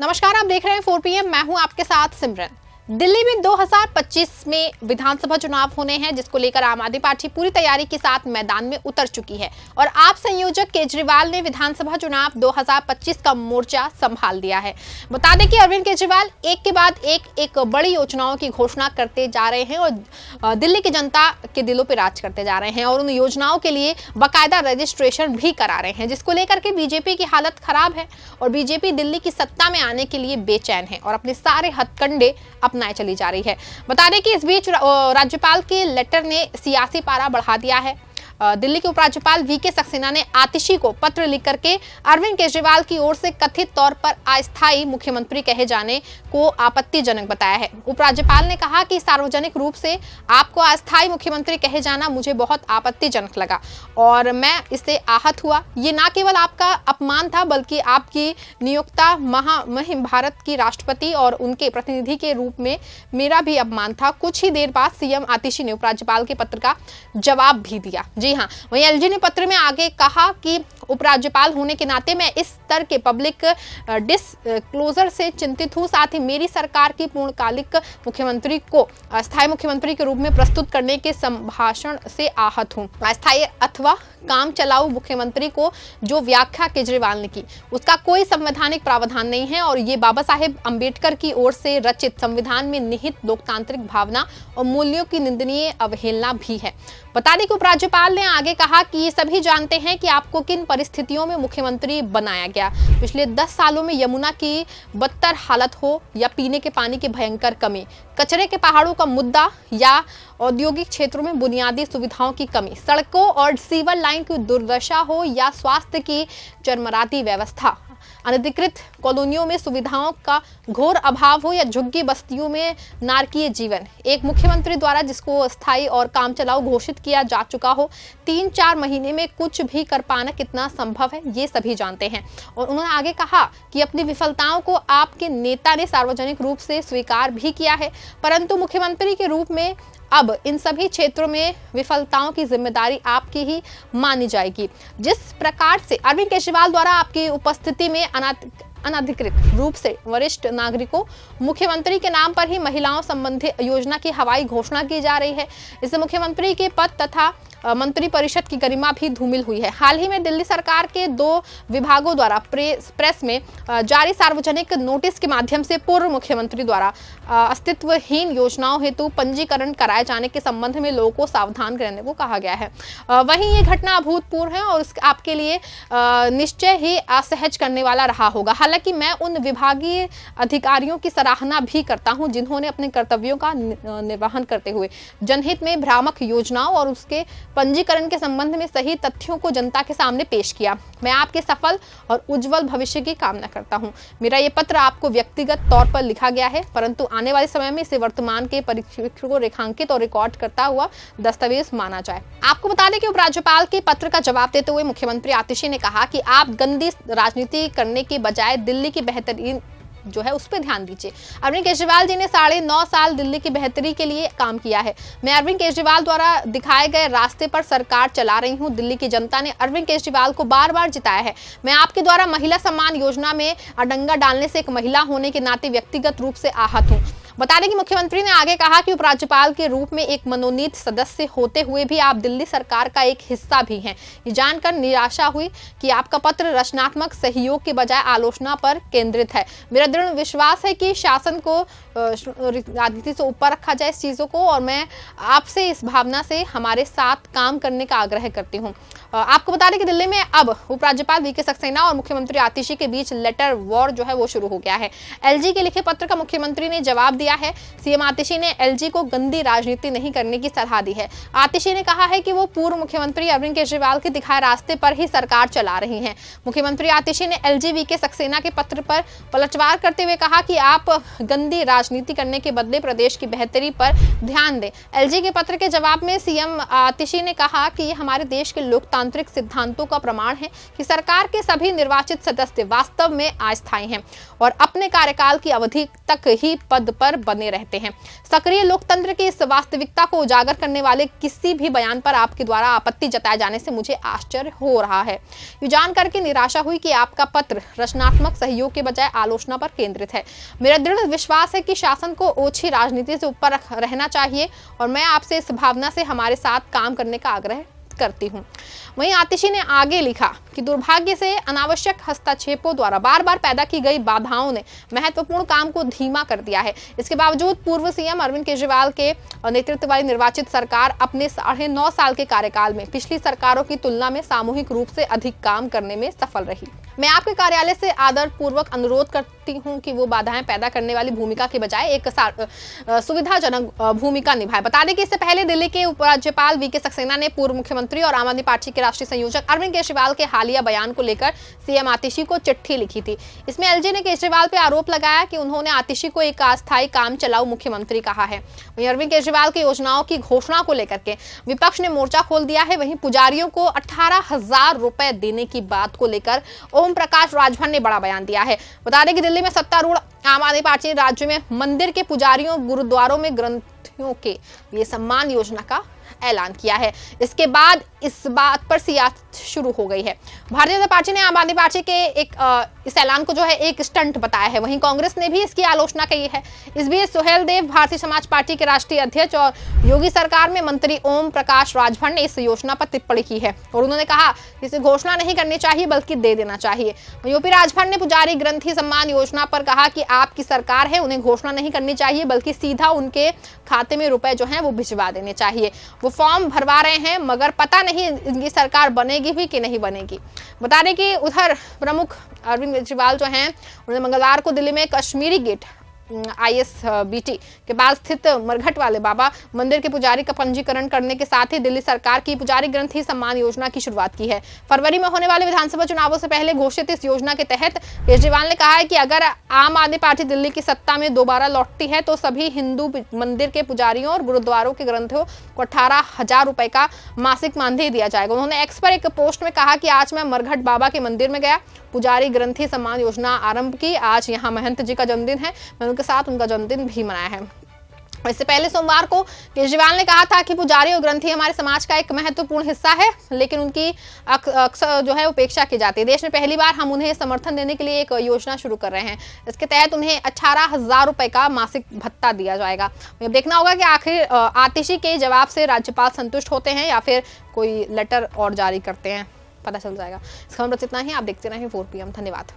नमस्कार, आप देख रहे हैं 4 PM। मैं हूं आपके साथ सिमरन। दिल्ली में 2025 में विधानसभा चुनाव होने हैं, जिसको लेकर आम आदमी पार्टी पूरी तैयारी के साथ मैदान में उतर चुकी है और आप संयोजक केजरीवाल ने विधानसभा चुनाव 2025 का मोर्चा संभाल दिया है। बता दें कि अरविंद केजरीवाल एक के बाद एक बड़ी योजनाओं की घोषणा करते जा रहे हैं और दिल्ली की जनता के दिलों पर राज करते जा रहे हैं और उन योजनाओं के लिए बाकायदा रजिस्ट्रेशन भी करा रहे हैं, जिसको लेकर के बीजेपी की हालत खराब है और बीजेपी दिल्ली की सत्ता में आने के लिए बेचैन है और अपने सारे हथकंडे अपनाए चली जा रही है। बता दें कि इस बीच राज्यपाल के लेटर ने सियासी पारा बढ़ा दिया है। दिल्ली के उपराज्यपाल वीके सक्सेना ने आतिशी को पत्र लिख करके अरविंद केजरीवाल की ओर से कथित तौर पर अस्थायी मुख्यमंत्री कहे जाने को आपत्तिजनक बताया है। उपराज्यपाल ने कहा कि सार्वजनिक रूप से आपको अस्थायी मुख्यमंत्री कहे जाना मुझे बहुत आपत्तिजनक लगा और मैं इससे आहत हुआ। ये न केवल आपका अपमान था बल्कि आपकी नियुक्ता महामहिम भारत की राष्ट्रपति और उनके प्रतिनिधि के रूप में मेरा भी अपमान था। कुछ ही देर बाद सीएम आतिशी ने उपराज्यपाल के पत्र का जवाब भी दिया। जी हाँ, वहीं एलजी ने पत्र में आगे कहा कि उपराज्यपाल होने के नाते मैं इस स्तर के पब्लिक डिस्क्लोजर से चिंतित हूं। साथ ही मेरी सरकार की पूर्णकालिक मुख्यमंत्री को अस्थायी मुख्यमंत्री के रूप में प्रस्तुत करने के संभाषण से आहत हूं। अस्थायी अथवा काम चलाऊ मुख्यमंत्री को जो व्याख्या केजरीवाल ने की उसका कोई संवैधानिक प्रावधान नहीं है और ये बाबा साहेब अंबेडकर की ओर से रचित संविधान में निहित लोकतांत्रिक भावना और मूल्यों की निंदनीय अवहेलना भी है। बता दें कि उपराज्यपाल ने आगे कहा कि ये सभी जानते हैं कि आपको किन परिस्थितियों में मुख्यमंत्री बनाया गया। पिछले 10 सालों में यमुना की बदतर हालत हो या पीने के पानी की भयंकर कमी, कचरे के पहाड़ों का मुद्दा या औद्योगिक क्षेत्रों में बुनियादी सुविधाओं की कमी, सड़कों और सीवर लाइन की दुर्दशा हो या स्वास्थ्य की चरमराती व्यवस्था, अनधिकृत कॉलोनियों में सुविधाओं का घोर अभाव हो या झुग्गी बस्तियों में नारकीय जीवन, एक मुख्यमंत्री द्वारा जिसको अस्थायी और काम चलाऊ घोषित किया जा चुका हो 3-4 महीने में कुछ भी कर पाना कितना संभव है, ये सभी जानते हैं। और उन्होंने आगे कहा कि अपनी विफलताओं को आपके नेता ने सार्वजनिक रूप से स्वीकार भी किया है, परंतु मुख्यमंत्री के रूप में अब इन सभी क्षेत्रों में विफलताओं की जिम्मेदारी आपकी ही मानी जाएगी। जिस प्रकार से अरविंद केजरीवाल द्वारा आपकी उपस्थिति में अनधिकृत रूप से वरिष्ठ नागरिकों मुख्यमंत्री के नाम पर ही महिलाओं संबंधी योजना की हवाई घोषणा की जा रही है, इससे मुख्यमंत्री के पद तथा मंत्री परिषद की गरिमा भी धूमिल हुई है। हाल ही में दिल्ली सरकार के 2 विभागों द्वारा प्रेस में जारी सार्वजनिक नोटिस के माध्यम से पूर्व मुख्यमंत्री द्वारा अस्तित्वहीन योजनाओं हेतु पंजीकरण कराए जाने के संबंध में लोगों को सावधान रहने को कहा गया है। वहीं ये घटना अभूतपूर्व है और आपके लिए निश्चय ही असहज करने वाला रहा होगा। हालांकि मैं उन विभागीय अधिकारियों की सराहना भी करता हूं जिन्होंने अपने कर्तव्यों का निर्वहन करते हुए जनहित में भ्रामक योजनाओं और उसके पंजीकरण के संबंध में सही तथ्यों को जनता के सामने पेश किया। मैं आपके सफल और उज्जवल भविष्य की कामना करता हूं। मेरा ये पत्र आपको व्यक्तिगत तौर पर लिखा गया है, परंतु आने वाले समय में इसे वर्तमान के परिप्रेक्ष्य को रेखांकित और रिकॉर्ड करता हुआ दस्तावेज माना जाए। आपको बता दें कि उपराज्यपाल के पत्र का जवाब देते हुए मुख्यमंत्री आतिशी ने कहा कि आप गंदी राजनीति करने के बजाय दिल्ली की बेहतरीन जो है उस पर ध्यान दीजिए। अरविंद केजरीवाल जी ने 9.5 साल दिल्ली की बेहतरी के लिए काम किया है। मैं अरविंद केजरीवाल द्वारा दिखाए गए रास्ते पर सरकार चला रही हूं। दिल्ली की जनता ने अरविंद केजरीवाल को बार-बार जिताया है। मैं आपके द्वारा महिला सम्मान योजना में अडंगा डालने से एक महिला होने के नाते व्यक्तिगत रूप से आहत हूं। बता दें कि मुख्यमंत्री ने आगे कहा कि उपराज्यपाल के रूप में एक मनोनीत सदस्य होते हुए भी आप दिल्ली सरकार का एक हिस्सा भी हैं। ये जानकर निराशा हुई कि आपका पत्र रचनात्मक सहयोग के बजाय आलोचना पर केंद्रित है। मेरा दृढ़ विश्वास है कि शासन को राजनीति से ऊपर रखा जाए इस चीजों को और मैं आपसे इस भावना से हमारे साथ काम करने का आग्रह करती हूँ। आपको बता दें कि दिल्ली में अब उपराज्यपाल वीके सक्सेना और मुख्यमंत्री आतिशी के बीच लेटर वॉर जो है वो शुरू हो गया है। एलजी के लिखे पत्र का मुख्यमंत्री ने जवाब दिया है। सीएम आतिशी ने एलजी को गंदी राजनीति नहीं करने की सलाह दी है। आतिशी ने कहा है कि वो पूर्व मुख्यमंत्री अरविंद केजरीवाल के दिखाए रास्ते पर ही सरकार चला रही हैं। मुख्यमंत्री आतिशी ने एलजी वीके सक्सेना के पत्र पर पलटवार करते हुए कहा कि आप गंदी राजनीति करने के बदले प्रदेश की बेहतरी पर ध्यान दें। एलजी के पत्र के जवाब में सीएम आतिशी ने कहा कि हमारे देश के लोकतांत्रिक लोकतांत्रिक सिद्धांतों का प्रमाण है कि सरकार के सभी निर्वाचित सदस्य वास्तव में अस्थायी हैं और अपने कार्यकाल की अवधि तक ही पद पर बने रहते हैं। सक्रिय लोकतंत्र की इस वास्तविकता को उजागर करने वाले किसी भी बयान पर आपके द्वारा आपत्ति जताए जाने से मुझे आश्चर्य हो रहा है। ये जानकर के निराशा हुई कि आपका पत्र रचनात्मक सहयोग के बजाय आलोचना पर केंद्रित है। मेरा दृढ़ विश्वास है कि शासन को ओछी राजनीति से ऊपर रहना चाहिए और मैं आपसे इस भावना से हमारे साथ काम करने का आग्रह करती हूं। वहीं आतिशी ने आगे लिखा कि दुर्भाग्य से अनावश्यक हस्तक्षेपों द्वारा बार बार पैदा की गई बाधाओं ने महत्वपूर्ण काम को धीमा कर दिया है। इसके बावजूद पूर्व सीएम अरविंद केजरीवाल के नेतृत्व वाली निर्वाचित सरकार अपने 9.5 साल के कार्यकाल में पिछली सरकारों की तुलना में सामूहिक रूप से अधिक काम करने में सफल रही। मैं आपके कार्यालय से आदरपूर्वक अनुरोध करती हूं कि वो बाधाएं पैदा करने वाली भूमिका के बजाय एक सुविधाजनक भूमिका निभाए। बता दें कि इससे पहले दिल्ली के उपराज्यपाल वीके सक्सेना ने पूर्व मुख्यमंत्री और आम आदमी पार्टी के राष्ट्रीय संयोजक अरविंद केजरीवाल के हालिया बयान को लेकर सीएम आतिशी को चिट्ठी लिखी थी। इसमें एलजे ने केजरीवाल पर आरोप लगाया कि उन्होंने आतिशी को एक अस्थायी काम चलाऊ मुख्यमंत्री कहा है। वहीं अरविंद केजरीवाल की योजनाओं की घोषणा को लेकर के विपक्ष ने मोर्चा खोल दिया है। वहीं पुजारियों को 18,000 रुपए देने की बात को लेकर ओम प्रकाश राजभर ने बड़ा बयान दिया है। बता दें कि दिल्ली में सत्तारूढ़ आम आदमी पार्टी ने राज्य में मंदिर के पुजारियों, गुरुद्वारों में ग्रंथियों के लिए सम्मान योजना का ऐलान किया है। इसके बाद इस बात पर सियासत शुरू हो गई है। भारतीय जनता पार्टी ने आम आदमी पार्टी के इस ऐलान को जो है एक स्टंट बताया है। वहीं कांग्रेस ने भी इसकी आलोचना की है। इस बीच सुहेल देव भारतीय समाज पार्टी के राष्ट्रीय अध्यक्ष और योगी सरकार में मंत्री ओम प्रकाश राजभर ने इस योजना पर टिप्पणी की है और उन्होंने कहा कि इसे घोषणा नहीं करनी चाहिए बल्कि दे देना चाहिए। यूपी राजभर ने पुजारी ग्रंथी सम्मान योजना पर कहा कि आपकी सरकार है, उन्हें घोषणा नहीं करनी चाहिए बल्कि सीधा उनके खाते में रुपए जो है वो भिजवा देने चाहिए। वो फॉर्म भरवा रहे हैं मगर पता नहीं इनकी सरकार बनेगी भी कि नहीं बनेगी। बता दें कि उधर प्रमुख अरविंद केजरीवाल जो हैं उन्होंने मंगलवार को दिल्ली में कश्मीरी गेट ISBT के पास स्थित मरघट वाले बाबा मंदिर के पुजारी का पंजीकरण करने के साथ ही दिल्ली सरकार की पुजारी ग्रंथी सम्मान योजना की शुरुआत की है। फरवरी में होने वाले विधानसभा चुनावों से पहले घोषित इस योजना के तहत केजरीवाल ने कहा है कि अगर आम आदमी पार्टी दिल्ली की सत्ता में दोबारा लौटती है तो सभी हिंदू मंदिर के पुजारियों और गुरुद्वारों के ग्रंथियों को 18,000 रुपए का मासिक मानदेय दिया जाएगा। उन्होंने एक्स पर एक पोस्ट में कहा कि आज मैं मरघट बाबा के मंदिर में गया, पुजारी ग्रंथी सम्मान योजना आरंभ की। आज यहाँ महंत जी का जन्मदिन है, मैंने उनके साथ उनका जन्मदिन भी मनाया है। इससे पहले सोमवार को केजरीवाल ने कहा था कि पुजारी और ग्रंथी हमारे समाज का एक महत्वपूर्ण हिस्सा है लेकिन उनकी अक्सर जो है उपेक्षा की जाती है। देश में पहली बार हम उन्हें समर्थन देने के लिए एक योजना शुरू कर रहे हैं। इसके तहत उन्हें 18,000 रुपए का मासिक भत्ता दिया जाएगा। देखना होगा कि आखिर आतिशी के जवाब से राज्यपाल संतुष्ट होते हैं या फिर कोई लेटर और जारी करते हैं, पता चल जाएगा। इस खबर बस इतना ही। आप देखते रहें 4 PM। धन्यवाद।